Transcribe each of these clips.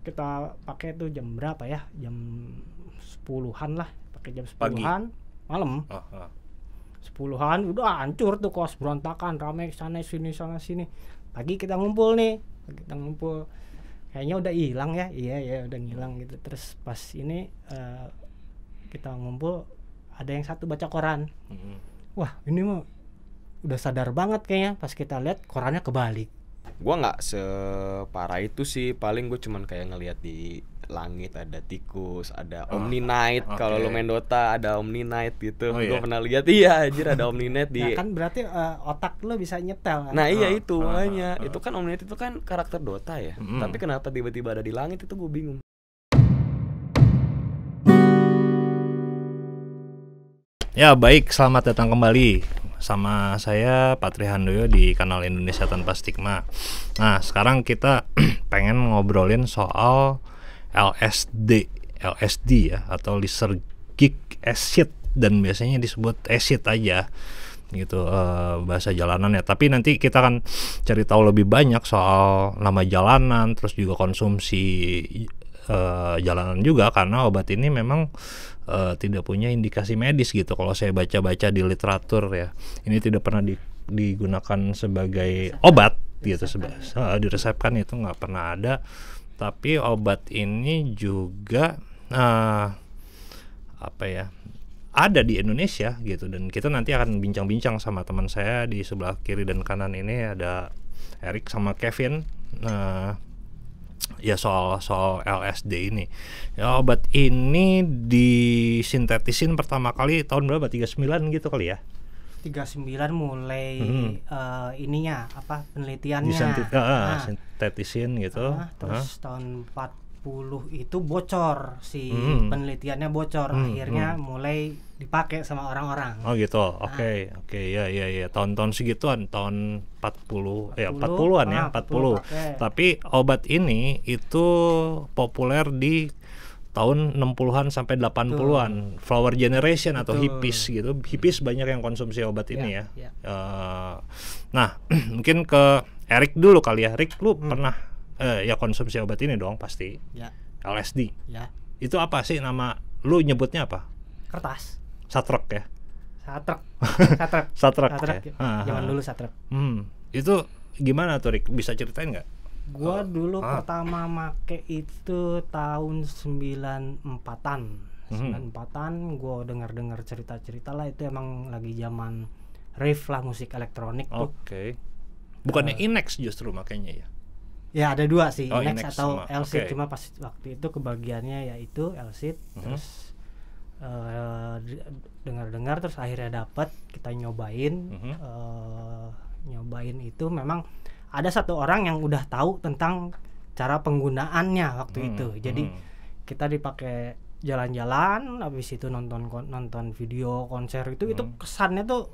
kita pakai tuh jam berapa ya? Jam 10-an lah, pakai jam 10-an malam. 10-an udah hancur tuh kos, berontakan, ramai sana sini. Pagi kita ngumpul nih. Kayaknya udah hilang ya. Iya udah ngilang gitu. Terus pas ini kita ngumpul, ada yang satu baca koran. Wah, ini mah udah sadar banget kayaknya pas kita lihat korannya kebalik. Gua nggak separah itu sih, paling gue cuman kayak ngelihat di langit ada tikus, ada Omni Night. Kalau lo main Dota ada Omni Night gitu. Gue pernah lihat, iya anjir ada Omni Night di. Nah, kan berarti otak lo bisa nyetel kan? Nah iya itu makanya. Itu kan Omni Night itu kan karakter Dota ya. Tapi kenapa tiba-tiba ada di langit itu gue bingung. Ya baik, selamat datang kembali sama saya Patri Handoyo di kanal Indonesia Tanpa Stigma. Nah sekarang kita pengen ngobrolin soal LSD ya, atau lysergic acid, dan biasanya disebut acid aja gitu, bahasa jalanan ya. Tapi nanti kita akan cari tahu lebih banyak soal nama jalanan, terus juga konsumsi jalanan juga, karena obat ini memang tidak punya indikasi medis gitu. Kalau saya baca-baca di literatur ya, ini tidak pernah digunakan sebagai obat gitu, diresepkan itu nggak pernah ada. Tapi obat ini juga ada di Indonesia gitu, dan kita nanti akan bincang-bincang sama teman saya di sebelah kiri dan kanan ini, ada Erik sama Kevin. Ya soal LSD ini. Ya obat ini disintetisin pertama kali tahun berapa? 39 gitu kali ya. 39 mulai ininya apa penelitiannya. Sintetisin gitu. Terus tahun 40 itu bocor si penelitiannya bocor, akhirnya mulai dipakai sama orang-orang. Oh gitu. Oke. Ya. Tahun-tahun segituan, tahun 40-an ya, 40. Tapi obat ini itu populer di tahun 60-an sampai 80-an. Flower generation atau hippies gitu. Hippies banyak yang konsumsi obat ini ya. Nah, mungkin ke Erik dulu kali ya. Erik, lu pernah ya konsumsi obat ini dong pasti. Ya. LSD. Ya. Itu apa sih nama lu nyebutnya apa? Kertas. Satrek ya. Satrek. Zaman dulu satrek. Itu gimana tuh Rik? Bisa ceritain nggak? Gua dulu pertama make itu tahun 94-an. 94-an gua dengar cerita-cerita lah, itu emang lagi zaman rave lah, musik elektronik tuh. Oke. Bukannya Inex justru makanya ya? Ya ada dua sih, Inex atau sama. LC. Cuma pas waktu itu kebagiannya yaitu LC. Terus dengar terus akhirnya dapat, kita nyobain. Nyobain itu memang ada satu orang yang udah tahu tentang cara penggunaannya waktu itu. Jadi kita dipakai jalan-jalan, habis itu nonton video konser itu kesannya tuh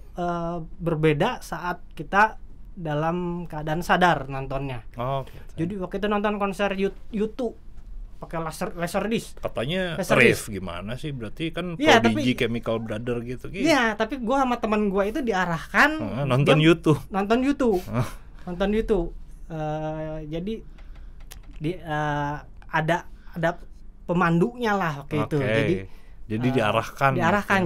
berbeda saat kita dalam keadaan sadar nontonnya. Gitu. Jadi waktu itu nonton konser YouTube pakai laserdisc. Katanya rave gimana sih? Berarti kan Prodigy, Chemical Brother gitu. Iya, tapi gua sama teman gua itu diarahkan nonton YouTube. Nonton YouTube. Jadi ada pemandunya lah waktu itu. Jadi diarahkan.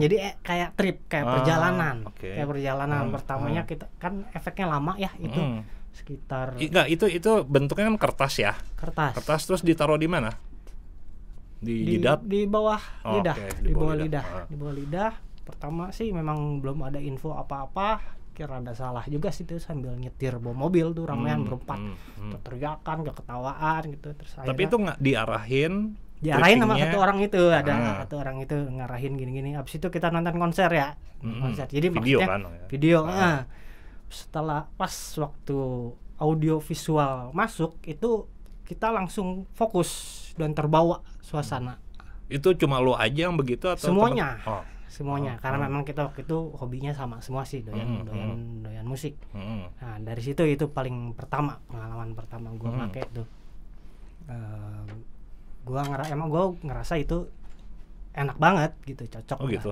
Jadi kayak trip, kayak perjalanan. Kayak perjalanan pertamanya kita kan efeknya lama ya itu. Sekitar itu bentuknya kan kertas ya. Kertas terus ditaruh di mana? Di jidat? Di bawah lidah. Di bawah lidah. Pertama sih memang belum ada info apa-apa. Kira ada salah juga sih tuh, sambil nyetir bawa mobil tuh ramean berempat. Teriakan, ketawaan gitu. Terus tapi itu nggak diarahin sama satu orang itu, ada satu orang itu ngarahin gini-gini. Abis itu kita nonton konser ya. Konser. Jadi video kan? Video. Setelah pas waktu audio visual masuk itu kita langsung fokus dan terbawa suasana. Itu cuma lo aja yang begitu atau semuanya? Semuanya, karena memang kita waktu itu hobinya sama semua sih, doyan musik. Nah dari situ itu paling pertama, pengalaman pertama gue pakai tuh. Gue ngerasa itu enak banget gitu, cocok. Gitu.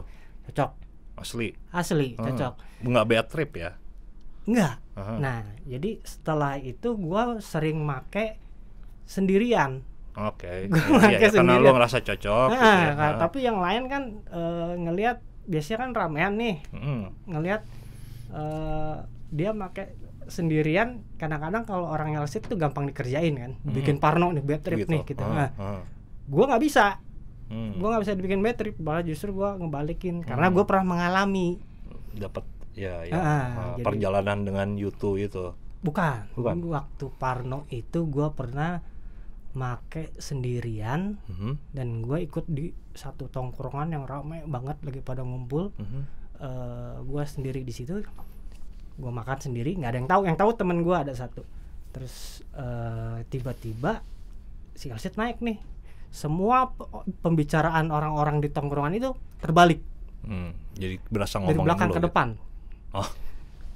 Cocok. Asli cocok. Nggak bad trip ya? Enggak. Nah, jadi setelah itu gue sering make sendirian Oke. Iya, karena lu ngerasa cocok gitu ya. Tapi yang lain kan ngelihat biasanya kan ramean nih. Ngelihat dia pakai sendirian, kadang-kadang kalau orang LC itu gampang dikerjain kan. Bikin parno nih, bad trip nih gitu. Gua nggak bisa. Gua nggak bisa dibikin bad trip, malah justru gua ngebalikin karena gua pernah mengalami dapat perjalanan dengan YouTube itu. Bukan. Waktu parno itu gue pernah make sendirian dan gue ikut di satu tongkrongan yang ramai banget lagi pada ngumpul. Gue sendiri di situ, gue makan sendiri, nggak ada yang tahu temen gue ada satu. Terus tiba-tiba si Alsit naik nih, semua pembicaraan orang-orang di tongkrongan itu terbalik. Jadi berasa ngomong dari belakang ke depan.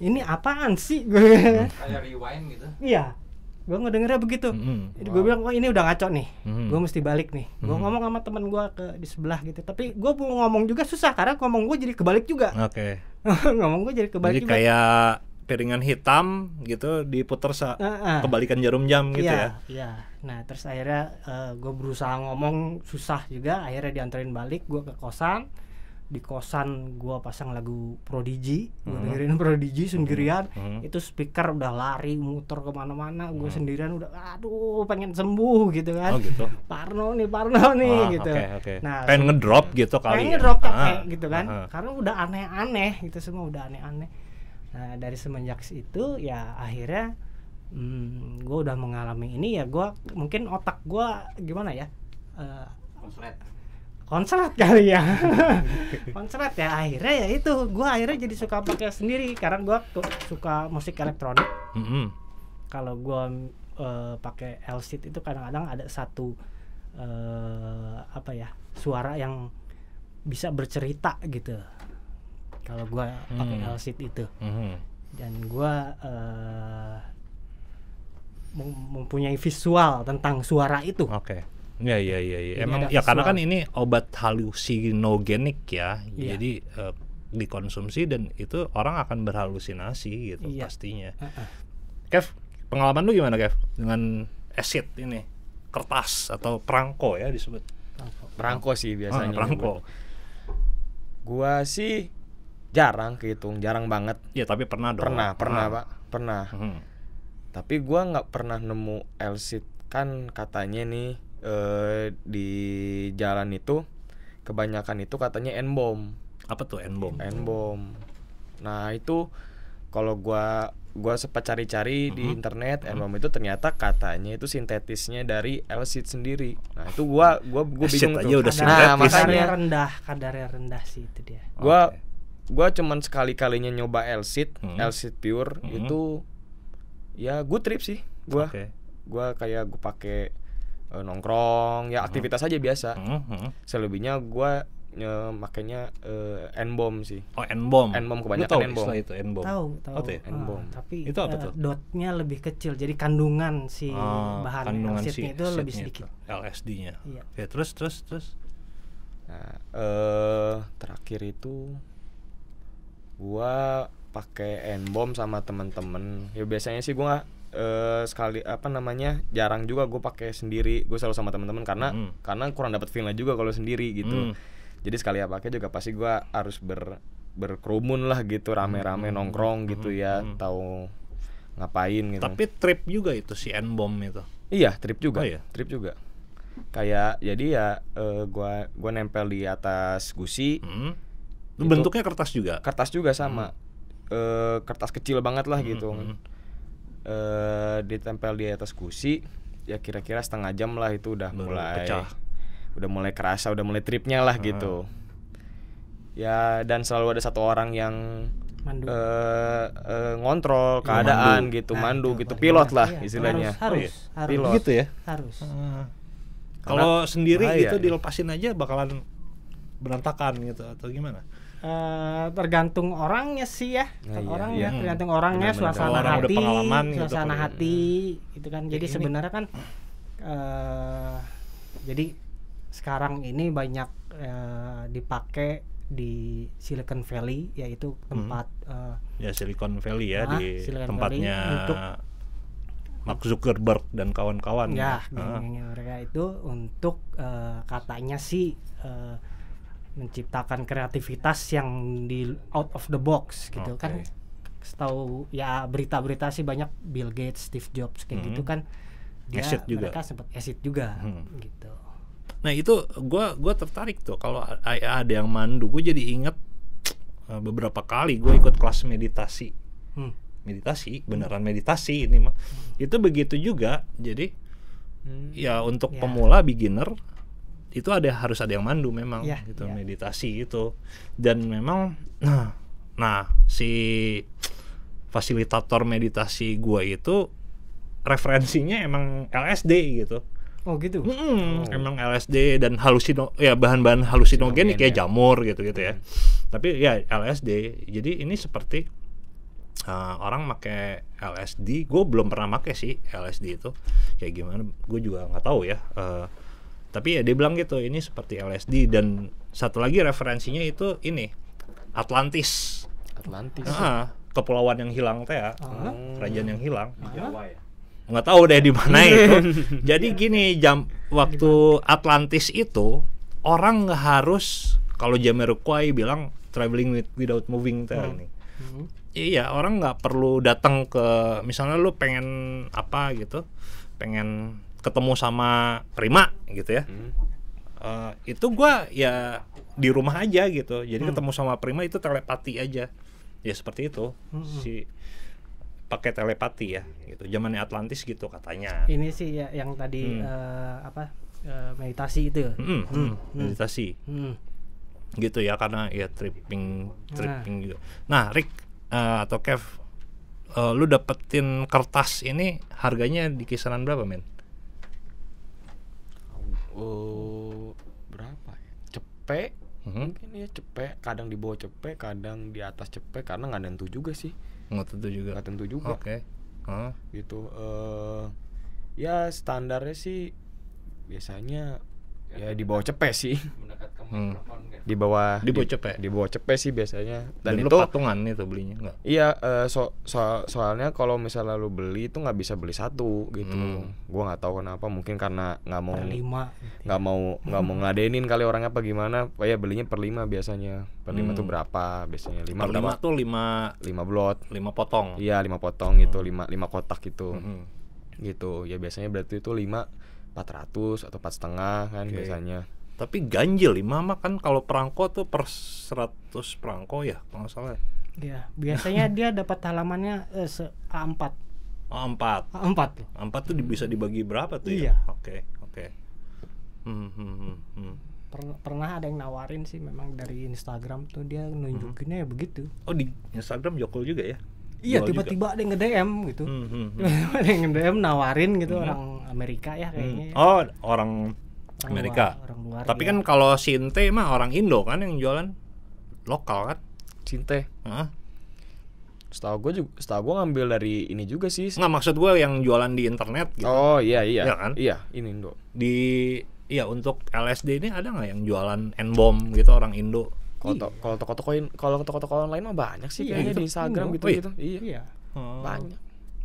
Ini apaan sih? Kayak rewind gitu. Iya, gue ngedengernya begitu. Gue bilang, ini udah ngaco nih. Gue mesti balik nih. Gue ngomong sama teman gue di sebelah gitu. Tapi gue mau ngomong juga susah karena ngomong gue jadi kebalik juga. Oke. Ngomong gue jadi kebalik jadi juga. Kayak piringan hitam gitu diputer kebalikan jarum jam gitu ya. Iya. Nah terus akhirnya gue berusaha ngomong susah juga. Akhirnya dianterin balik. Gue ke kosan. Di kosan gue pasang lagu Prodigy, gue dengerin Prodigy sendirian. Itu speaker udah lari muter kemana-mana, gue sendirian udah aduh pengen sembuh gitu kan. Gitu. Parno nih gitu. Okay. Nah, pengen ngedrop gitu kali. Pengen ngedrop capek gitu kan. Karena udah aneh-aneh gitu, semua udah aneh-aneh. Nah dari semenjak itu ya akhirnya gue udah mengalami ini ya, gue mungkin otak gue gimana ya, konslet kali ya. Konslet ya, akhirnya ya itu gue akhirnya jadi suka pakai sendiri karena gue suka musik elektronik. Kalau gue pakai LC itu kadang-kadang ada satu suara yang bisa bercerita gitu kalau gue pakai LC itu. Dan gue mempunyai visual tentang suara itu. Iya. Emang ya karena kan ini obat halusinogenik ya. Jadi dikonsumsi dan itu orang akan berhalusinasi gitu pastinya. Kev, pengalaman lu gimana Kev dengan acid ini? Kertas atau perangko ya disebut. Perangko sih biasanya. Perangko. Gua sih jarang kehitung, jarang banget. Ya tapi pernah dong. Pernah Pak, pernah. Tapi gua nggak pernah nemu LC kan katanya nih. Di jalan itu kebanyakan itu katanya N-bomb. Apa tuh N-bomb? N-bomb. Nah itu kalau gua sempat cari-cari di internet, N-bomb itu ternyata katanya itu sintetisnya dari L-seed sendiri. Nah itu gua bingung aja udah kadarnya rendah sih itu dia. Gua cuman sekali-kalinya nyoba L-seed pure itu ya good trip sih gua. Gua kayak gua pakai nongkrong ya aktivitas aja biasa. Selebihnya gue makanya N-bomb sih. N-bomb kebanyakan N-bomb. Itu N-bomb. Tahu. N-bomb. Tapi itu apa tuh? dotnya lebih kecil, jadi kandungan si bahan LSD-nya itu lebih sedikit. LSD-nya. Iya. Ya, terus. Nah, terakhir itu gue pakai N-bomb sama temen-temen. Ya biasanya sih gue jarang juga gue pakai sendiri, gue selalu sama teman-teman karena kurang dapat feelnya juga kalau sendiri gitu. Jadi sekali pakai juga pasti gue harus berkerumun lah gitu, rame-rame nongkrong gitu ya, tahu ngapain gitu. Tapi trip juga itu si N-bomb itu. Iya trip juga, trip juga. Kayak jadi ya gue nempel di atas gusi. Bentuknya kertas juga. Kertas juga sama, kertas kecil banget lah gitu. Ditempel di atas gusi ya kira-kira setengah jam lah itu udah mulai pecah. Udah mulai kerasa, udah mulai tripnya lah gitu ya. Dan selalu ada satu orang yang ngontrol keadaan gitu, mandu gitu, pilot lah istilahnya. Harus pilot gitu ya. Harus. Kalau sendiri gitu dilepasin aja bakalan berantakan gitu atau gimana? Tergantung orangnya sih ya. Tergantung orangnya, suasana hati gitu kan. Jadi sebenarnya kan jadi sekarang ini banyak dipakai di Silicon Valley, yaitu tempat Silicon Valley ya, di Silicon tempatnya Valley untuk Mark Zuckerberg dan kawan-kawan. Ya, geng-gengnya mereka itu untuk katanya sih menciptakan kreativitas yang di out of the box gitu kan. Setahu ya berita-berita sih banyak Bill Gates, Steve Jobs kayak gitu kan. Dia mereka sempat exit juga gitu. Nah itu gue tertarik tuh kalau ada yang mandu. Gue jadi inget beberapa kali gue ikut kelas meditasi. Meditasi, beneran meditasi ini mah. Itu begitu juga. Jadi ya untuk pemula beginner itu harus ada yang mandu memang gitu, meditasi itu. Dan memang nah si fasilitator meditasi gua itu referensinya emang LSD gitu. Oh gitu. Emang LSD dan bahan-bahan halusinogen kayak jamur gitu ya. Tapi ya LSD. Jadi ini seperti orang pakai LSD. Gue belum pernah pakai sih LSD itu. Kayak gimana? Gue juga nggak tahu ya. Tapi ya dia bilang gitu, ini seperti LSD. Dan satu lagi referensinya itu ini Atlantis. Kepulauan yang hilang teh ya. Kerajaan yang hilang. Di Jawa ya. Nggak tahu deh di mana itu. Jadi gini, waktu Atlantis itu orang nggak harus, kalau Jamiroquai bilang traveling without moving teh ini. Iya, orang nggak perlu datang ke, misalnya lu pengen apa gitu, pengen ketemu sama Prima gitu ya. Itu gua ya di rumah aja gitu. Jadi ketemu sama Prima itu telepati aja. Ya seperti itu. Si pakai telepati ya gitu. Zamannya Atlantis gitu katanya. Ini sih ya yang tadi meditasi itu. Meditasi. Gitu ya, karena ya tripping gitu. Nah, Rick atau Kev, lu dapetin kertas ini harganya di kisaran berapa, men? Berapa ya? Cepet. Mungkin ya cepet, kadang di bawah cepet, kadang di atas cepet, karena nggak tentu juga sih. Nggak tentu juga. Oke. Gitu. Ya standarnya sih biasanya ya di bawah cepet sih. Di bawah cepet sih biasanya. Dan itu patungan itu belinya nggak? Iya, soalnya kalau misalnya lu beli itu nggak bisa beli satu gitu. Gua nggak tahu kenapa, mungkin karena nggak mau ngeladenin kali orangnya apa gimana. Ya belinya per 5 biasanya. Per 5 tuh berapa biasanya? 5 per 5 tuh 5 blot, 5 potong. Iya, 5 potong gitu, 5 kotak gitu. Gitu. Ya biasanya berarti itu 400 atau 4,5 kan biasanya. Tapi ganjil 5 mah kan, kalau perangko tuh per 100 perangko ya kalau nggak salah. Iya, biasanya dia dapat halamannya A4. A4 tuh. A4 tuh bisa dibagi berapa tuh ya? Oke. Pernah ada yang nawarin sih memang dari Instagram tuh, dia nunjukinnya ya begitu. Oh, di Instagram Jokul juga ya? Iya, tiba-tiba ada yang nge-DM gitu. Ada yang nge-DM nawarin gitu, orang Amerika ya kayaknya. Oh, orang Amerika. Orang luar. Tapi kan kalau Sinte mah orang Indo kan yang jualan, lokal kan? Sinte. Setahu gue ngambil dari ini juga sih. Nggak, maksud gue yang jualan di internet gitu. Oh iya ya kan? Iya, ini Indo. Untuk LSD ini ada nggak yang jualan N-bomb gitu orang Indo? Kalau toko-toko online mah banyak sih kayaknya di Instagram gitu. Iya.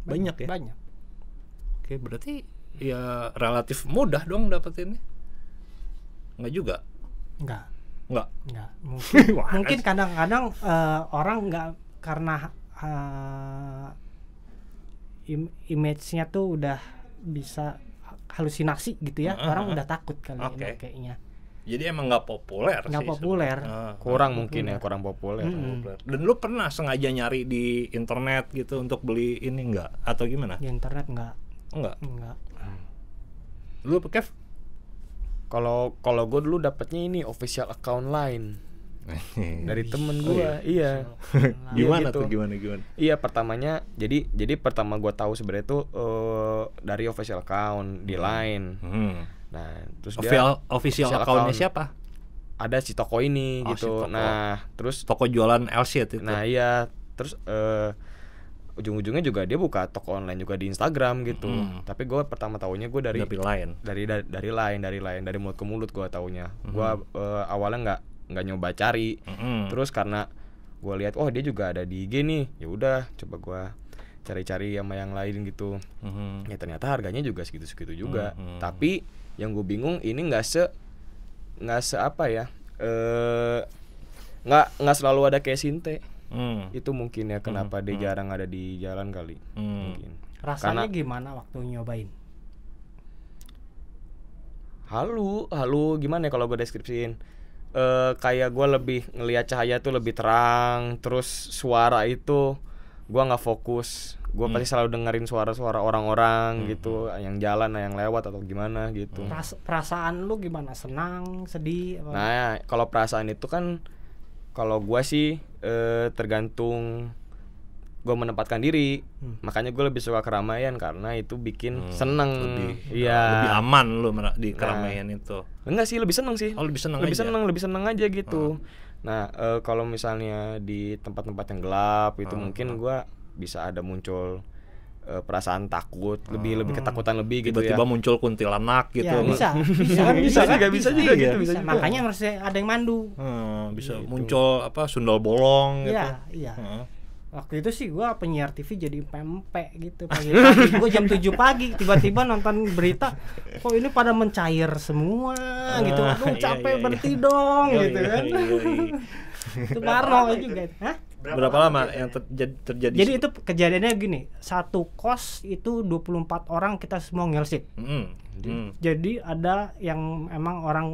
Banyak ya. Banyak. Oke, berarti ya relatif mudah dong dapetinnya. Enggak juga? Enggak. Mungkin kadang-kadang orang nggak, karena image-nya tuh udah bisa halusinasi gitu ya. Orang udah takut kali ini kayaknya. Jadi emang nggak populer. Kurang populer. Dan lu pernah sengaja nyari di internet gitu untuk beli ini nggak? Atau gimana? Di internet nggak. Enggak. Lu Kev? Kalau gue dulu dapatnya ini official account line dari temen gue. Iya. Gimana gitu. tuh? Gimana? Iya, pertamanya jadi pertama gue tahu sebenarnya itu dari official account di Line. Nah, terus official account-nya siapa? Ada si toko ini gitu. Si toko. Nah, terus toko jualan LC itu. Nah, iya. Terus ujung-ujungnya juga dia buka toko online juga di Instagram gitu. Tapi gue pertama tahunya gue dari Line. Dari Line, dari mulut ke mulut gue tahunya. Gue awalnya nggak nyoba cari. Terus karena gue lihat, oh dia juga ada di IG nih, ya udah coba gue cari-cari sama yang lain gitu. Ya ternyata harganya juga segitu-segitu juga. Tapi yang gue bingung ini nggak se apa ya, nggak selalu ada kayak Sinte. Itu mungkin ya kenapa dia jarang ada di jalan kali. Mungkin. Rasanya gimana waktu nyobain? Halu gimana ya kalau gue deskripsiin? Kayak gue lebih ngelihat cahaya tuh lebih terang, terus suara itu gue nggak fokus, gue pasti selalu dengerin suara-suara orang-orang gitu, yang jalan, yang lewat atau gimana gitu. Perasaan lu gimana? Senang, sedih? Apa? Nah, kalau perasaan itu kan, kalau gue sih tergantung gue menempatkan diri, makanya gue lebih suka keramaian karena itu bikin seneng, lebih aman lu di keramaian itu. Enggak sih, lebih seneng sih. Oh, lebih seneng aja gitu. Nah, kalau misalnya di tempat-tempat yang gelap itu mungkin gue bisa ada muncul perasaan takut, lebih ketakutan lebih gitu. Tiba-tiba muncul kuntilanak gitu. Ya, bisa juga gitu. Makanya harus ada yang mandu. Bisa gitu. Muncul sundal bolong gitu. Iya. Waktu itu sih gue penyiar TV jadi pempek gitu pagi. Gue jam 7 pagi tiba-tiba nonton berita, kok ini pada mencair semua gitu. Aduh capek, berhenti dong gitu kan. Itu Parno juga. Hah? Berapa lama yang terjadi? Jadi itu kejadiannya gini, satu kos itu 24 orang kita semua ngelsit. Jadi ada yang emang orang,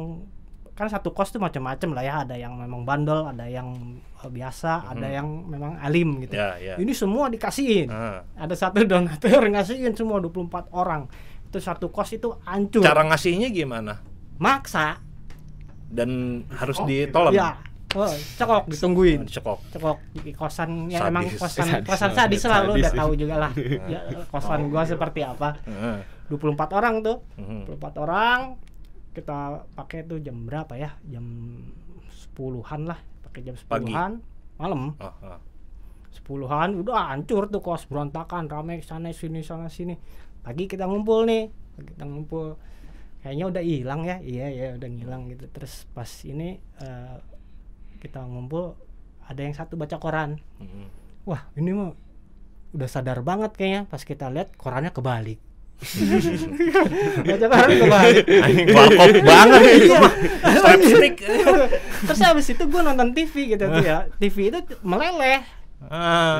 kan satu kos tuh macam-macam lah ya, ada yang memang bandel, ada yang biasa, ada yang memang alim gitu. Ini semua dikasihin. Ada satu donatur ngasihin semua 24 orang. Itu satu kos itu hancur. Cara ngasihnya gimana? Maksa. Dan harus ditolong. Iya. Cekok ditungguin. Cekok di kosan ya, emang kosan sadis selalu udah tahu juga lah. Ya, kosan gua seperti apa. 24 orang tuh. 24 orang kita pakai tuh jam berapa ya? Jam 10-an lah, pakai jam 10-an malam. 10-an udah hancur tuh kos, berantakan, ramai sana sini. Pagi kita ngumpul nih. Kayaknya udah hilang ya. Iya udah ngilang gitu. Terus pas ini kita ngumpul, ada yang satu baca koran. Wah, ini mah udah sadar banget kayaknya. Pas kita lihat korannya kebalik. Baca koran kebalik. Warkop banget itu mah. Slapstick. Terus habis itu gue nonton TV gitu tuh ya. TV itu meleleh.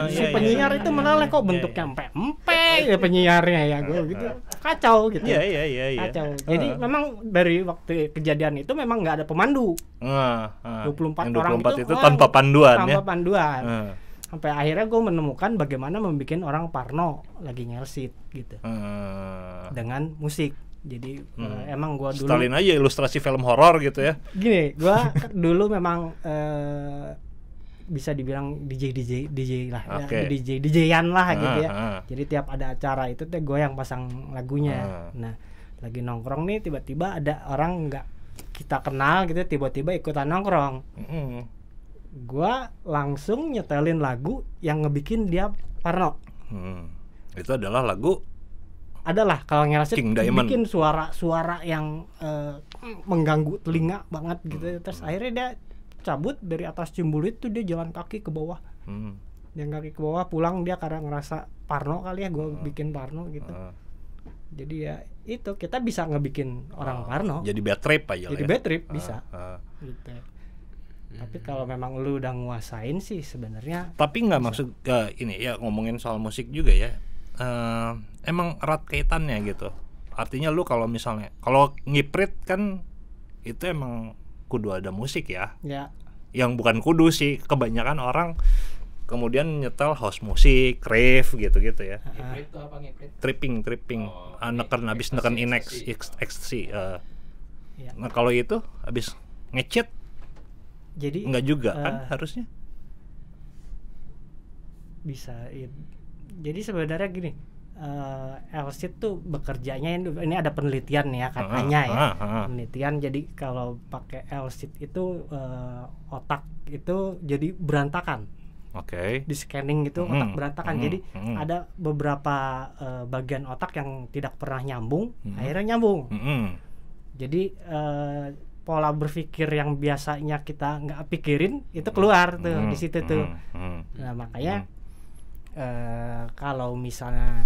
Si penyiar itu meleleh, kok bentuknya empek ya penyiarnya ya, gue gitu. Kacau gitu. Iya. Kacau. Jadi memang dari waktu kejadian itu memang nggak ada pemandu. 24 orang itu tanpa panduan. Sampai akhirnya gue menemukan bagaimana membuat orang parno lagi ngelsit gitu. Dengan musik. Jadi emang gue dulu setelin aja ilustrasi film horor gitu ya. Gini, gue dulu memang bisa dibilang DJ lah, DJ-an lah gitu ya. Jadi tiap ada acara itu teh gue yang pasang lagunya. Nah, lagi nongkrong nih tiba-tiba ada orang nggak kita kenal gitu tiba-tiba ikutan nongkrong. Gue langsung nyetelin lagu yang ngebikin dia parno. Itu adalah lagu kalau ngelsit bikin suara yang mengganggu telinga banget gitu. Terus akhirnya dia cabut dari atas Cimbulit tuh, dia jalan kaki ke bawah. Jalan kaki ke bawah pulang dia karena ngerasa parno kali ya, gue bikin parno gitu. Jadi ya itu kita bisa ngebikin orang parno. Jadi bad trip aja. Jadi bad trip bisa. Gitu. Tapi kalau memang lu udah nguasain sih sebenarnya. Tapi nggak maksud ini ya, ngomongin soal musik juga ya. Emang erat kaitannya gitu. Artinya lu kalau misalnya ngiprit kan itu emang kudu ada musik ya. Yang bukan kudu sih, kebanyakan orang kemudian nyetel house musik, rave gitu-gitu ya. Ngiprit itu apa ngiprit? Tripping. Habis neken ecstasy. Nah kalau itu habis ngecit, jadi enggak juga kan harusnya. Bisa. Jadi sebenarnya gini, LSIT tuh bekerjanya ini ada penelitian nih ya katanya penelitian. Jadi kalau pakai LSIT itu otak itu jadi berantakan. Di scanning gitu otak berantakan. Jadi ada beberapa bagian otak yang tidak pernah nyambung, akhirnya nyambung. Jadi pola berpikir yang biasanya kita nggak pikirin itu keluar tuh di situ tuh. Nah makanya kalau misalnya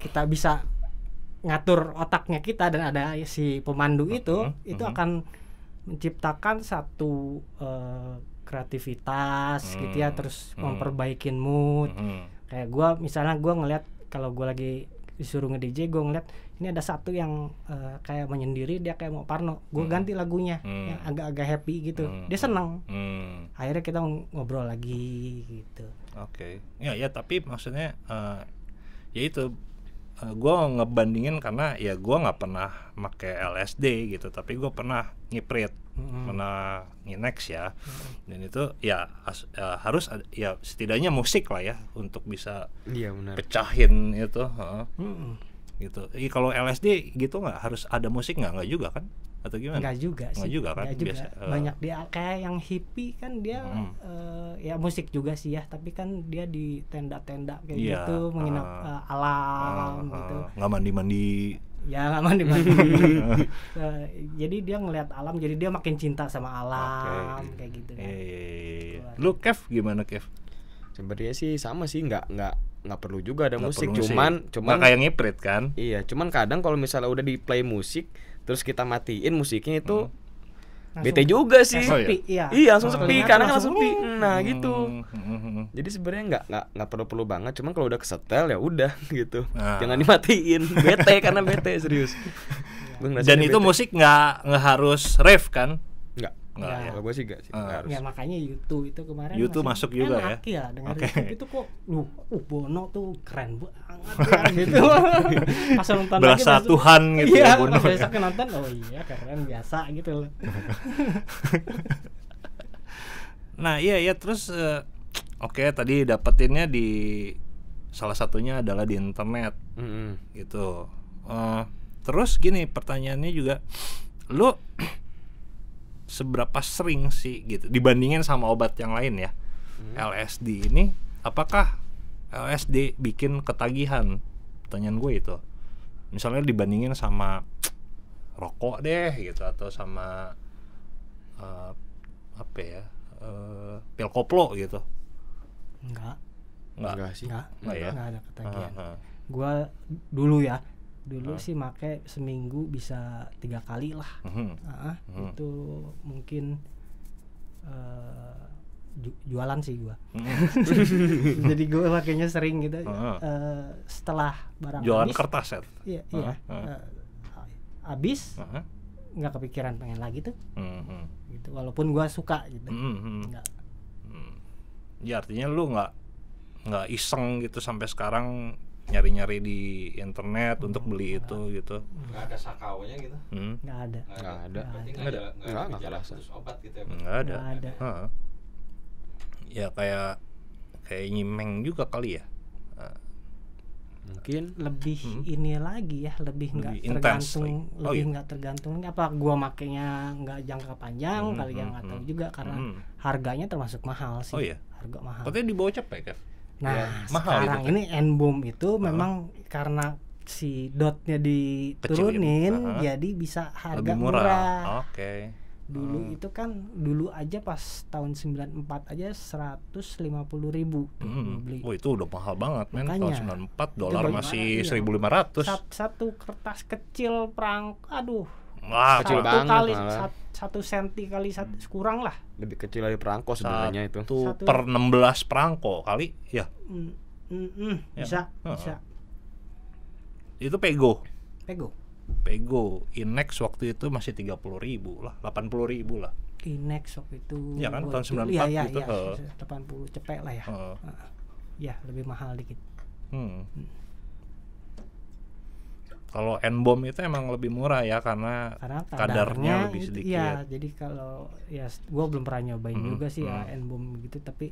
kita bisa ngatur otaknya kita dan ada si pemandu itu akan menciptakan satu kreativitas gitu ya, terus memperbaikin mood. Kayak gue misalnya gue ngeliat kalau gue lagi disuruh nge-DJ, gue ngeliat ini ada satu yang kayak menyendiri, dia kayak mau parno, gue ganti lagunya yang agak-agak happy gitu, dia seneng. Akhirnya kita ngobrol lagi gitu. Oke. Ya tapi maksudnya ya itu gue ngebandingin karena ya gue nggak pernah pakai LSD gitu, tapi gue pernah ngiprit, pernah nginex ya, dan itu ya harus ya setidaknya musik lah ya untuk bisa pecahin itu. Gitu. Kalau LSD gitu nggak harus ada musik nggak juga kan? Atau gimana? Nggak juga sih. Nggak juga kan? Nggak juga. Banyak dia kayak yang hippie kan dia ya musik juga sih ya, tapi kan dia di tenda-tenda kayak gitu, menginap alam gitu. Nggak mandi-mandi. Ya nggak mandi-mandi. Jadi dia ngelihat alam, jadi dia makin cinta sama alam kayak gitu kan. Lu Kev gimana Kev? Sebenarnya sih sama sih, nggak perlu juga ada musik, cuman nggak kayak ngiprit kan? Iya, cuman kadang kalau misalnya udah di play musik terus kita matiin musiknya itu bete juga sih. Sepi, iya langsung sepi karena kan langsung sepi. Nah gitu. Jadi sebenarnya nggak perlu banget, cuman kalau udah kesetel ya udah gitu. Jangan dimatiin, bete karena bete serius. Dan itu bete. Musik nggak harus rave kan? Nggak, kalau gue sih nggak sih. Ya makanya YouTube itu kemarin YouTube masuk juga enak ya dengar YouTube itu kok Bono tuh keren banget ya, gitu. Pas nonton berasa lagi, Tuhan gitu ya Bono. Biasa nonton keren biasa gitu loh. Nah iya terus oke, tadi dapetinnya di salah satunya adalah di internet gitu. Terus gini pertanyaannya juga, lu seberapa sering sih gitu dibandingin sama obat yang lain ya, LSD ini, apakah LSD bikin ketagihan? Pertanyaan gue itu, misalnya dibandingin sama rokok deh gitu, atau sama pil koplo gitu. Enggak sih, enggak ya? Enggak ada ketagihan. Gue dulu sih make seminggu bisa 3 kali lah. Itu mungkin jualan sih gue. Jadi gue makanya sering gitu. Setelah barang jualan habis, kertas ya? Iya. Habis nggak kepikiran pengen lagi tuh. Gitu, walaupun gue suka gitu. Ya artinya lu nggak iseng gitu sampai sekarang nyari-nyari di internet untuk beli itu gitu. Nggak ada sakaunya gitu. Nggak ada. Nggak kerasa obat gitu ya. Nggak ada. Ya kayak nyimeng juga kali ya. Mungkin lebih ini lagi ya, lebih nggak tergantung, nggak tergantung apa gua makainya nggak jangka panjang kali ya, nggak tahu juga karena harganya termasuk mahal sih. Harga mahal. Katanya di bawah cepet kan? Nah, ya, mahal sekarang itu, ini N-Bomb itu memang karena si dotnya diturunin, jadi bisa harga lebih murah. Oke. Dulu itu kan aja pas tahun 94 aja 150.000 beli. Oh, itu udah mahal banget men. Tahun 94 dolar masih 1.500. Satu kertas kecil aduh. Wah, kecil banget kali 1 senti kali kurang lah. Lebih kecil dari perangko sebenarnya itu. 1 per 16 perangko kali ya. Bisa. Itu Pego Inex waktu itu masih 30.000 lah, 80.000 lah. Inex waktu itu. Ya kan tahun 94 gitu. 80 cepet lah ya. Ya, lebih mahal dikit. Kalau N-Bomb itu emang lebih murah ya karena kadarnya lebih sedikit. Iya, jadi kalau ya gue belum pernah nyobain juga sih ya N-Bomb gitu, tapi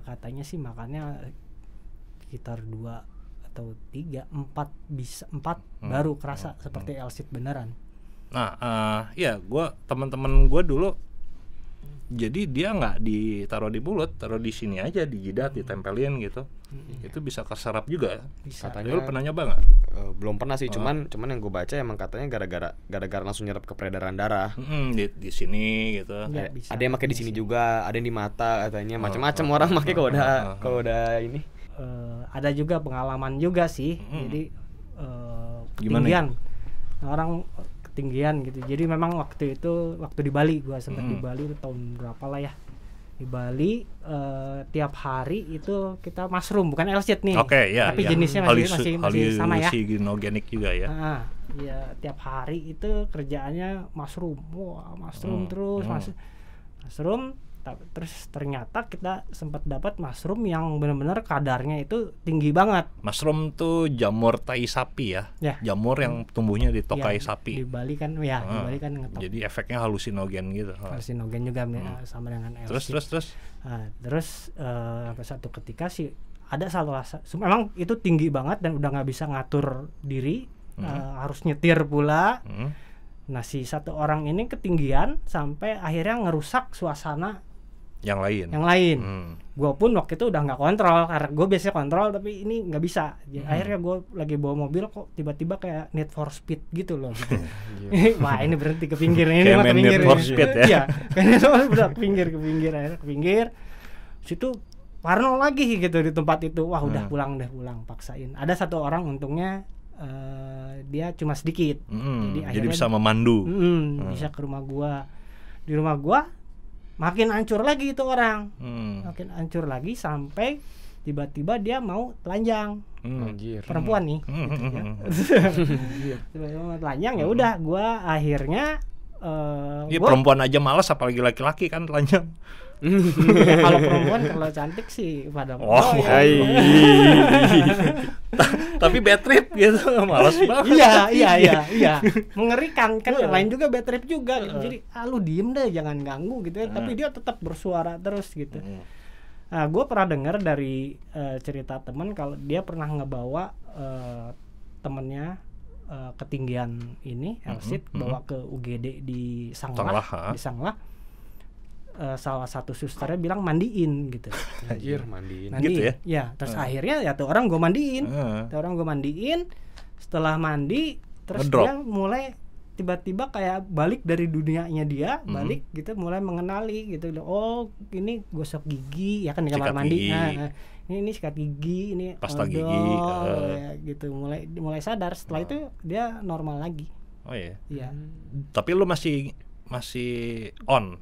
katanya sih makannya sekitar 2 atau 3, 4 baru kerasa seperti L-sit beneran. Nah, ya teman-teman gue dulu, jadi dia nggak ditaruh di mulut, taruh di sini aja, di jidat, ditempelin gitu. Itu bisa keserap juga ya. Bisa. Katanya lu pernah nyoba nggak? Belum pernah sih, cuman yang gue baca emang katanya gara-gara langsung nyerap ke peredaran darah. Di sini gitu. Ya, bisa, ada yang pakai di sini juga, ada yang di mata katanya, macam-macam orang pakai kalau udah ini. Ada juga pengalaman juga sih. Jadi ketinggian orang ketinggian gitu. Jadi memang waktu di Bali, gue sempat di Bali itu tahun berapa lah ya. Di Bali tiap hari itu kita mushroom, bukan L-sheet nih. Tapi jenisnya masih sama ya. Hallusinogenik juga ya. Ya tiap hari itu kerjaannya mushroom. Wah, mushroom terus mushroom. Terus ternyata kita sempat dapat mushroom yang benar-benar kadarnya itu tinggi banget. Mushroom tuh jamur tai sapi ya. Jamur yang tumbuhnya di tokai sapi. Di Bali kan di Bali kan ngetop. Jadi efeknya halusinogen gitu. Halusinogen juga sama dengan LSD. Terus Sampai satu ketika sih ada memang itu tinggi banget dan udah nggak bisa ngatur diri, harus nyetir pula. Nah, si satu orang ini ketinggian sampai akhirnya ngerusak suasana yang lain. Gue pun waktu itu udah nggak kontrol, karena gue biasanya kontrol tapi ini nggak bisa. Akhirnya gue lagi bawa mobil kok tiba-tiba kayak Need for Speed gitu loh. Wah, ini berhenti ke pinggir, ini mah ke pinggir. Need for Speed ya. Iya, kayaknya udah ke pinggir, akhirnya ke pinggir. Situ parno lagi gitu di tempat itu. Wah, udah pulang paksain. Ada satu orang untungnya dia cuma sedikit. Jadi bisa memandu. Bisa ke rumah gua. Di rumah gua makin hancur lagi itu orang. Makin hancur lagi sampai tiba-tiba dia mau telanjang. Perempuan nih. Tiba-tiba mau telanjang, ya udah gua akhirnya perempuan aja malas, apalagi laki-laki kan telanjang. Kalau perempuan kalau cantik sih pada tapi bad trip gitu, malas banget. Iya. Mengerikan kan, yang lain juga bad trip juga. Jadi lu diem deh, jangan ganggu gitu ya. Tapi dia tetap bersuara terus gitu. Nah, gue pernah dengar dari cerita temen kalau dia pernah ngebawa temennya ketinggian ini L-sheet, bawa ke UGD di Sanglah. Salah satu susternya bilang mandiin gitu. Mandiin gitu ya. Ya, terus akhirnya ya tuh orang gue mandiin. Setelah mandi terus ngedrop. Dia mulai tiba-tiba kayak balik dari dunianya dia, balik gitu, mulai mengenali gitu. Oh, ini gosok gigi ya kan di kamar mandi. Ini sikat gigi, ini pasta gigi ya, gitu. Mulai sadar. Setelah itu dia normal lagi. Oh iya. Iya. Tapi lu masih on.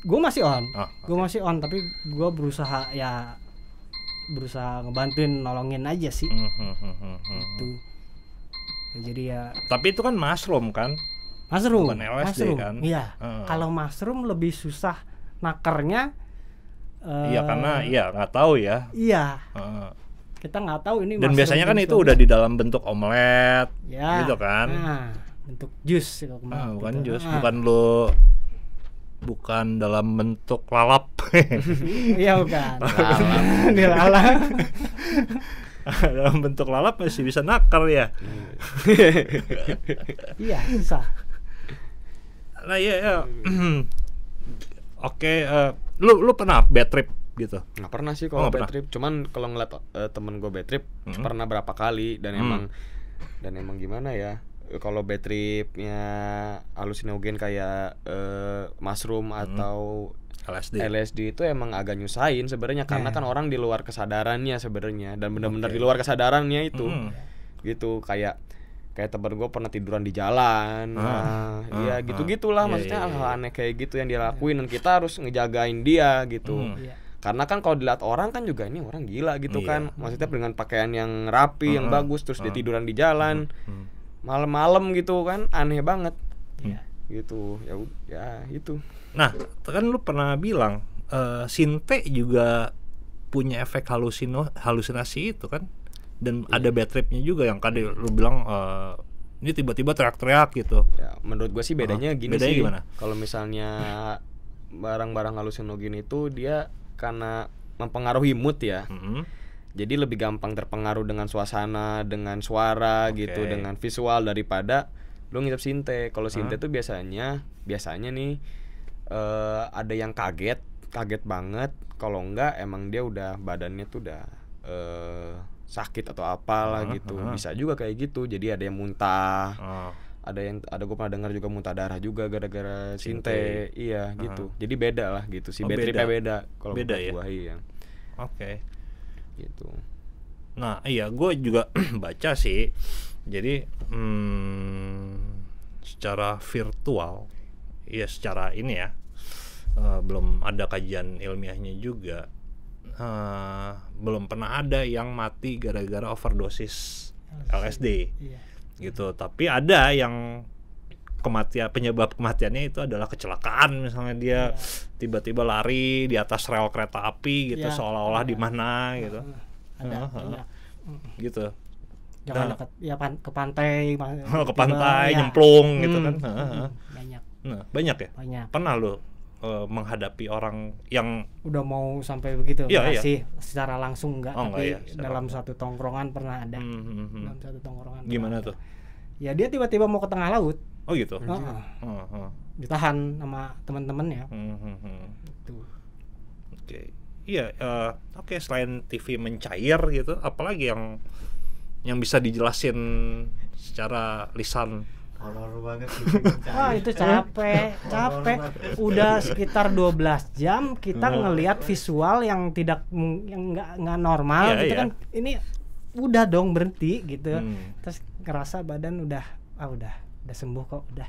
Gue masih on, tapi gue berusaha ngebantuin, nolongin aja sih. Gitu. Ya, jadi ya. Tapi itu kan mushroom kan? Bukan LSD kan? Iya. Kalau mushroom lebih susah nakernya. Iya, karena nggak tahu ya. Iya. Kita nggak tahu ini. Dan biasanya kan itu udah di dalam bentuk omelet, gitu kan? Bentuk jus. Bukan jus, bukan dalam bentuk lalap. Iya, bukan. Lalap. Dalam bentuk lalap masih bisa nakal ya. Iya, susah. Nah, iya. Oke, lu pernah bad trip gitu? Nggak pernah sih kalau bad trip. Cuman kalau ngeliat temen gue bad trip pernah berapa kali, dan emang gimana ya? Kalau bad tripnya halusinogen kayak mushroom atau LSD itu emang agak nyusahin sebenarnya, karena kan orang di luar kesadarannya sebenarnya, dan benar-benar di luar kesadarannya itu. Gitu, kayak temen gue pernah tiduran di jalan. Gitu-gitulah, maksudnya hal aneh kayak gitu yang dia lakuin, dan kita harus ngejagain dia gitu. Karena kan kalau dilihat orang kan juga ini orang gila gitu kan. Maksudnya dengan pakaian yang rapi, yang bagus, terus dia tiduran di jalan. Malam-malam gitu kan, aneh banget. Gitu. Ya itu. Nah, kan lu pernah bilang Sinte juga punya efek halusinasi itu kan, dan ada bad tripnya juga yang tadi lu bilang ini tiba-tiba teriak-teriak gitu. Ya, menurut gua sih bedanya sih. Gimana? Kalau misalnya barang-barang halusinogen itu dia karena mempengaruhi mood ya. Jadi lebih gampang terpengaruh dengan suasana, dengan suara gitu, dengan visual daripada lu ngisep Sinte. Kalau Sinte tuh biasanya nih ada yang kaget banget. Kalau enggak emang dia udah badannya tuh udah sakit atau apalah gitu. Bisa juga kayak gitu. Jadi ada yang muntah. Ada gue pernah dengar juga muntah darah juga gara-gara sinte. Iya gitu. Jadi beda lah gitu. Si bad tripnya beda kalau beda ya. Gua iya. Oke. Gitu. Nah, iya gue juga baca sih. Jadi secara virtual, ya secara ini ya, belum ada kajian ilmiahnya juga. Belum pernah ada yang mati gara-gara overdosis LSD. Gitu. Tapi ada yang penyebab kematiannya itu adalah kecelakaan, misalnya dia tiba-tiba lari di atas rel kereta api gitu, seolah-olah di mana gitu. Ada gitu. Jangan ke pantai ke pantai nyemplung gitu kan. Banyak. Nah, banyak ya? Banyak. Pernah lo menghadapi orang yang udah mau sampai begitu? Iya. Secara langsung enggak, tapi dalam satu tongkrongan pernah ada. Dalam satu tongkrongan. Gimana tuh? Ya dia tiba-tiba mau ke tengah laut. Oh gitu. Ditahan sama teman-temannya. Gitu. Oke. Iya, oke, selain TV mencair gitu, apalagi yang bisa dijelasin secara lisan? Horor banget. Wah, itu capek. Udah sekitar 12 jam kita ngelihat visual yang nggak normal gitu kan. Ini udah dong berhenti gitu. Terus ngerasa badan udah sembuh kok, udah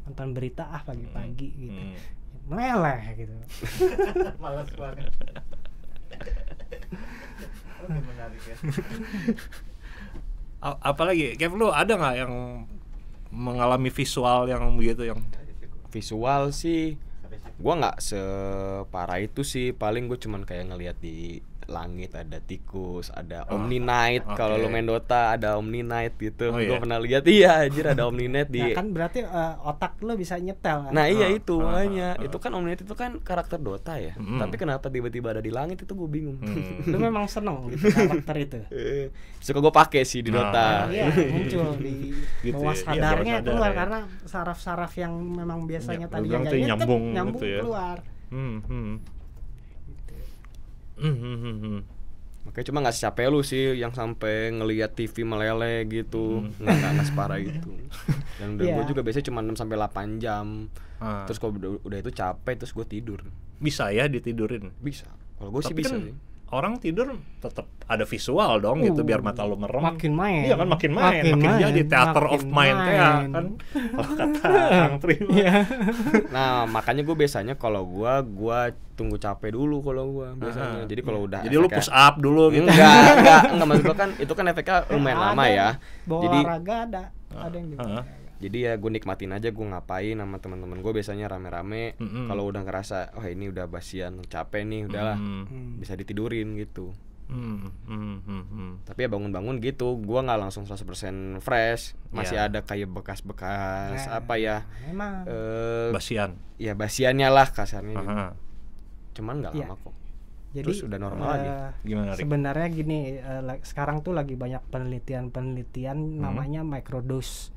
nonton berita pagi-pagi gitu. Meleleh gitu. Malas banget. Oke, menarik ya. Apalagi, Kev, lu ada nggak yang mengalami visual yang begitu? Yang visual sih gua nggak separah itu sih, paling gue cuman kayak ngelihat di langit ada tikus, ada Omni Night. Kalau lu main Dota ada Omni Night gitu. Gue pernah lihat, iya anjir, ada Omni Night di. Nah, kan berarti otak lu bisa nyetel kan? Nah, iya itu makanya. Itu kan Omni Night itu kan karakter Dota ya. Tapi kenapa tiba-tiba ada di langit itu gue bingung. Lu memang seneng gitu karakter itu. Suka gue pakai sih di Dota. Iya, muncul di gitu bawah ya. sadarnya Sadar keluar ya. karena saraf-saraf yang memang biasanya tadi nyambung gitu ya. Keluar. Makanya cuma nggak secapek lu sih yang sampai ngelihat TV meleleh gitu. Nggak separah itu. Dan gue juga biasanya cuma 6 sampai 8 jam. Terus kalau udah itu capek terus gue tidur. Bisa ya ditidurin? Bisa. Kalau gue sih tapi bisa kan sih. Orang tidur tetap ada visual dong gitu biar mata lu merem. Makin main. Iya kan, makin jadi theater of mind kayak kan. Kalau kata Kang Tri. Nah, makanya gue biasanya kalau gue tunggu capek dulu kalau gue biasanya. Jadi kalau udah jadi lu push up dulu gitu. Enggak maksud gue kan itu kan efeknya lumayan lama ya. Jadi olahraga ada yang gitu. Jadi ya gue nikmatin aja gue ngapain sama teman-teman gue, biasanya rame-rame. Kalau udah ngerasa ini udah basian capek nih, udahlah bisa ditidurin gitu. Tapi ya bangun-bangun gitu gue nggak langsung 100% fresh, masih ada kayak bekas-bekas apa ya, memang basian ya, basiannya lah kasarnya gitu. Cuman nggak lama kok. Jadi terus udah normal lagi. Gimana, Rik? Sebenarnya gini, sekarang tuh lagi banyak penelitian namanya microdose.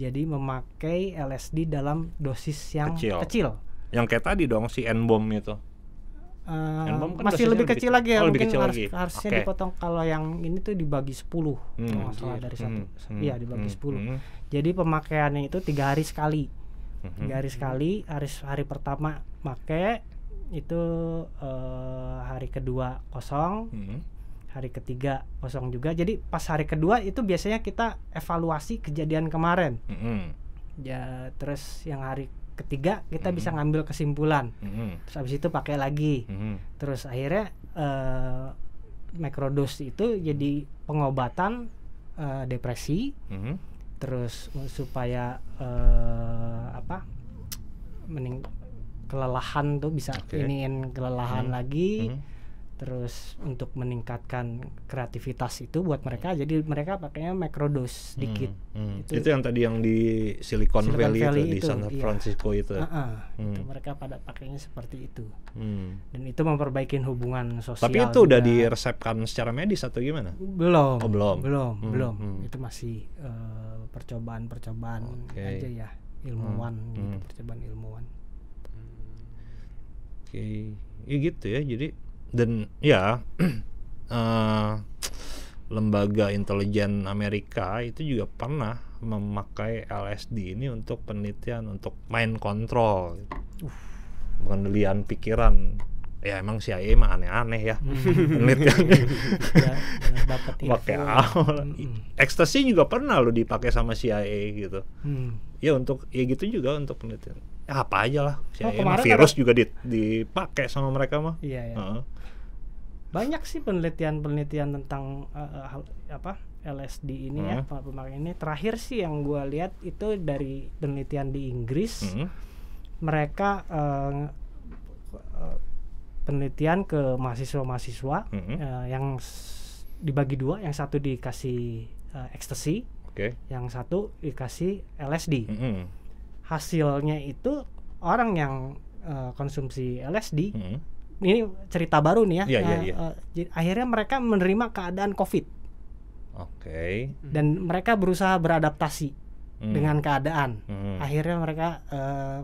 Jadi memakai LSD dalam dosis yang kecil. Yang kayak tadi dong si N-bomb itu. Kan masih lebih kecil lagi ya, mungkin harusnya okay. Dipotong. Kalau yang ini tuh dibagi 10 kalau salah dari satu. Iya, dibagi 10. Jadi pemakaiannya itu 3 hari sekali. 3 hari sekali, hari pertama make itu, hari kedua kosong, hari ketiga kosong juga. Jadi pas hari kedua itu biasanya kita evaluasi kejadian kemarin. Ya, terus yang hari ketiga kita bisa ngambil kesimpulan. Terus habis itu pakai lagi. Terus akhirnya microdose itu jadi pengobatan depresi. Terus supaya kelelahan tuh bisa iniin kelelahan lagi. Terus untuk meningkatkan kreativitas itu buat mereka, jadi mereka pakainya microdose sedikit. Itu yang tadi yang di Silicon Valley itu di San Francisco itu. Itu mereka pada pakainya seperti itu. Dan itu memperbaiki hubungan sosial. Tapi itu udah diresepkan secara medis atau gimana? Belum. Oh, belum. Itu masih percobaan aja ya, ilmuwan gitu, percobaan ilmuwan. Ya gitu ya. Jadi dan ya lembaga intelijen Amerika itu juga pernah memakai LSD ini untuk penelitian, untuk mind control, pengendalian pikiran. Ya emang CIA mah aneh-aneh ya penelitian. Pakai ekstasi juga pernah lo dipakai sama CIA gitu. Ya untuk ya gitu juga untuk penelitian. Ya apa aja lah. CIA virus juga dipakai sama mereka mah. Iya. Banyak sih penelitian tentang LSD ini ya, pemakaian ini. Terakhir sih yang gue lihat itu dari penelitian di Inggris. Mereka penelitian ke mahasiswa-mahasiswa yang dibagi dua, yang satu dikasih ekstasi, yang satu dikasih LSD. Hasilnya itu orang yang konsumsi LSD, ini cerita baru nih ya, akhirnya mereka menerima keadaan COVID. Dan mereka berusaha beradaptasi dengan keadaan. Akhirnya mereka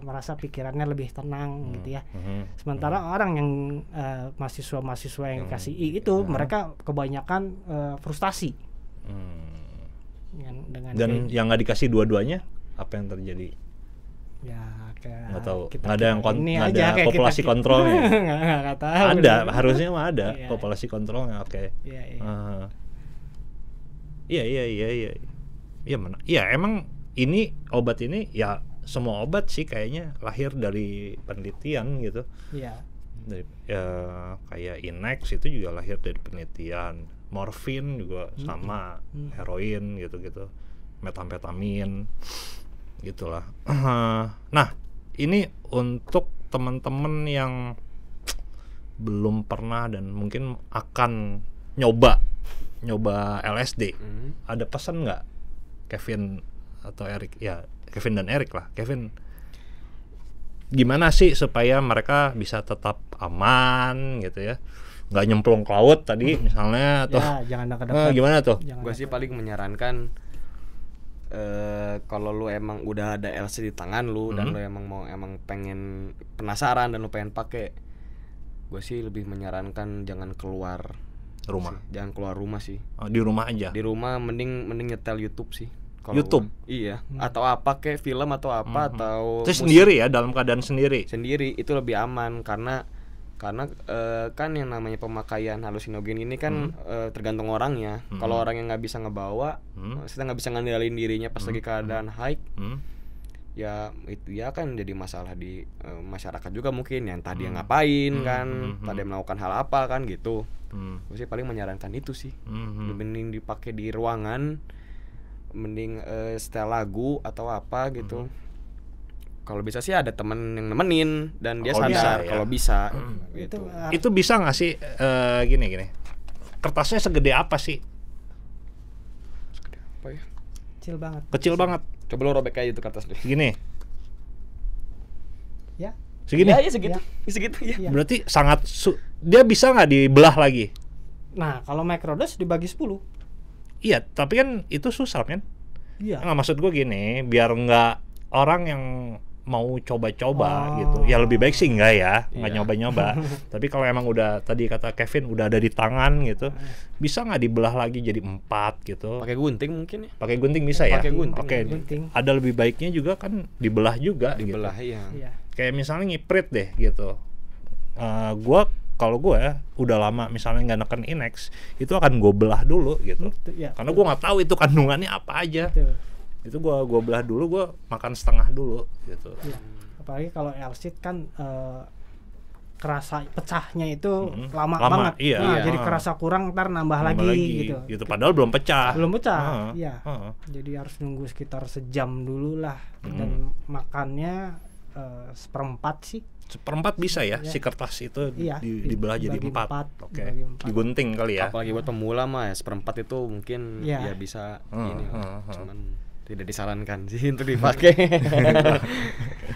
merasa pikirannya lebih tenang gitu ya. Sementara orang yang mahasiswa-mahasiswa yang kasih itu mereka kebanyakan frustasi. Dan yang nggak dikasih dua-duanya apa yang terjadi? Ya nggak tahu, nggak ada yang nggak ada populasi kontrolnya. Nggak tahu. Ada, harusnya mah ada populasi kontrolnya. Iya mana? Iya emang ini obat ini ya semua obat sih kayaknya lahir dari penelitian gitu. Iya. Ya kayak Inex itu juga lahir dari penelitian. Morfin juga sama, heroin gitu-gitu, metamfetamin gitulah. Nah ini untuk teman-teman yang belum pernah dan mungkin akan nyoba LSD, ada pesan nggak Kevin atau Erik? Ya Kevin dan Erik lah. Kevin, gimana sih supaya mereka bisa tetap aman gitu ya, nggak nyemplung ke laut tadi misalnya, atau jangan dekat-dekat. Gimana tuh? Gue sih paling menyarankan kalau lu emang udah ada LSD di tangan lu dan lu emang pengen penasaran dan lu pengen pakai, gue sih lebih menyarankan jangan keluar rumah. Jangan keluar rumah sih. Di rumah aja. Di rumah mending nyetel YouTube sih. YouTube. Iya. Atau apa kayak film atau apa atau terus sendiri ya, dalam keadaan sendiri. Sendiri itu lebih aman karena kan yang namanya pemakaian halusinogen ini kan tergantung orangnya. Kalau orang yang nggak bisa ngebawa, kita nggak bisa ngendalin dirinya pas lagi keadaan high, ya itu ya kan jadi masalah di masyarakat juga mungkin, yang tadi yang ngapain kan, tadi melakukan hal apa kan gitu. Gue sih paling menyarankan itu sih. Mending dipakai di ruangan, mending setel lagu atau apa gitu. Kalau bisa sih ada temen yang nemenin dan dia sadar kalau bisa. Gitu. Itu bisa nggak sih gini? Kertasnya segede apa sih? Segede apa ya? Kecil banget. Coba lo robek kayak itu kertas deh. Gini. Ya. Segini? Ya segitu. Ya. Segitu ya. Berarti sangat dia bisa nggak dibelah lagi? Nah, kalau microdose dibagi 10. Iya, tapi kan itu susah kan? Iya. Nggak, maksud gue gini, biar nggak orang yang mau coba-coba gitu. Ya lebih baik sih enggak ya, nggak nyoba-nyoba. Tapi kalau emang udah tadi kata Kevin udah ada di tangan gitu, bisa nggak dibelah lagi jadi 4 gitu? Pakai gunting mungkin ya? Pakai gunting bisa ya? Pakai gunting. Oke. Ada lebih baiknya juga kan dibelah juga. Dibelah gitu. Iya. Kayak misalnya ngiprit deh gitu. Kalau gue udah lama misalnya nggak neken Inex, itu akan gue belah dulu gitu. Karena gue nggak tahu itu kandungannya apa aja. Itu gue belah dulu, gue makan setengah dulu gitu. Ya. Apalagi kalau LSD kan kerasa pecahnya itu lama banget. Iya. Nah, jadi kerasa kurang, ntar nambah lagi gitu. Padahal belum pecah. Iya. Jadi harus nunggu sekitar sejam dulu lah. Dan makannya 1/4 sih. 1/4 bisa ya, si kertas itu dibelah jadi 4. Oke. Digunting kali ya. Apalagi buat pemula mah ya 1/4 itu mungkin ya bisa ini. Cuman tidak disarankan sih untuk dipakai.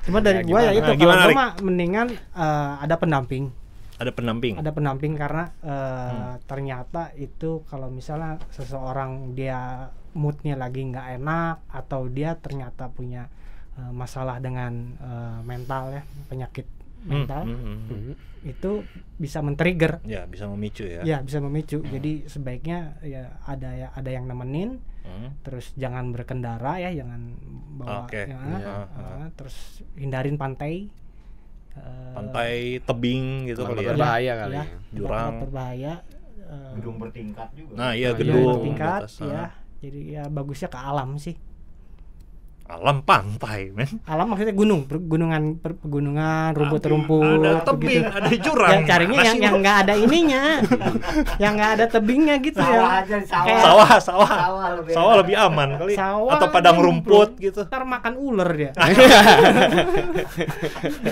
Cuma dari gua ya itu kalau gua mah mendingan ada pendamping. Ada pendamping karena ternyata itu kalau misalnya seseorang dia moodnya lagi nggak enak atau dia ternyata punya masalah dengan mental ya, penyakit mental itu bisa men-trigger. Ya, bisa memicu ya. Ya, bisa memicu. Jadi sebaiknya ya ada yang nemenin. Terus jangan berkendara ya, jangan bawa terus hindarin pantai. Pantai, tebing gitu kali ya. Berbahaya kali ya. Jurang. Berbahaya. Gedung bertingkat juga. Nah, iya gedung gedung bertingkat atas, ya. Jadi ya bagusnya ke alam sih. Alam pantai, men. Alam maksudnya pegunungan, rumput-rumput. Ada tebing, gitu. ada jurang. Ya, carinya yang nggak ada ininya, yang nggak ada tebingnya gitu ya. Sawah lebih aman kali. Atau padang rumput gitu. Ntar makan ular dia.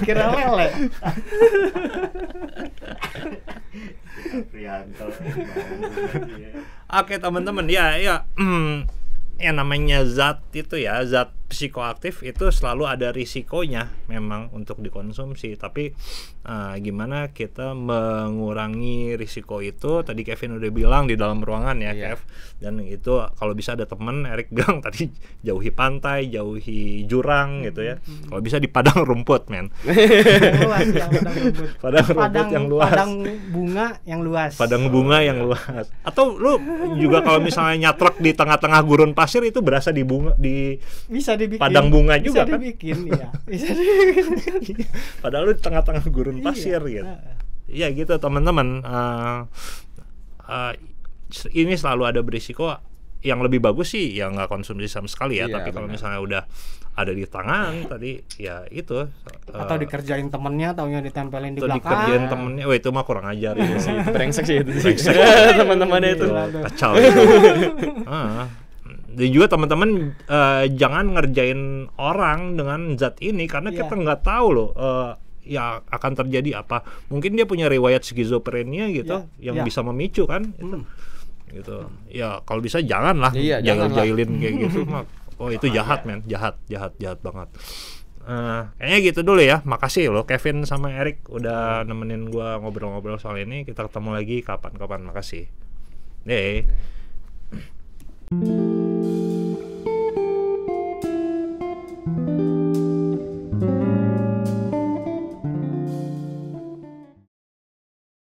Kira lele. Oke teman-teman, ya yang namanya zat itu ya, zat psikoaktif itu selalu ada risikonya memang untuk dikonsumsi, tapi gimana kita mengurangi risiko itu, tadi Kevin udah bilang di dalam ruangan ya, Kev, dan itu kalau bisa ada temen, Erik bilang tadi jauhi pantai, jauhi jurang gitu ya, kalau bisa di padang rumput, men. Padang rumput yang luas, padang bunga yang luas, padang bunga yang luas, atau lu juga kalau misalnya nyatrek di tengah-tengah gurun pasir itu berasa di bunga, di bisa dibikin padang bunga juga bisa kan? Dibikin, iya. Bisa dibikin. Padahal lu di tengah-tengah gurun pasir gitu. Iya gitu teman-teman. Ini selalu ada berisiko. Yang lebih bagus sih ya nggak konsumsi sama sekali ya. Tapi kalau misalnya udah ada di tangan tadi ya itu. Atau dikerjain temennya, taunya ditempelin di belakang. Atau dikerjain temennya, wah itu mah kurang ajar ya sih. Brengsek sih itu. Teman-temannya itu. Kacau. Dan juga teman-teman jangan ngerjain orang dengan zat ini karena kita nggak tahu loh ya akan terjadi apa. Mungkin dia punya riwayat skizofrenia gitu yang bisa memicu kan gitu. Ya kalau bisa jangan lah jailin kayak gitu. Oh itu jahat men, jahat banget. Kayaknya gitu dulu ya. Makasih loh Kevin sama Erik udah nemenin gua ngobrol-ngobrol soal ini. Kita ketemu lagi kapan-kapan. Makasih. Deh.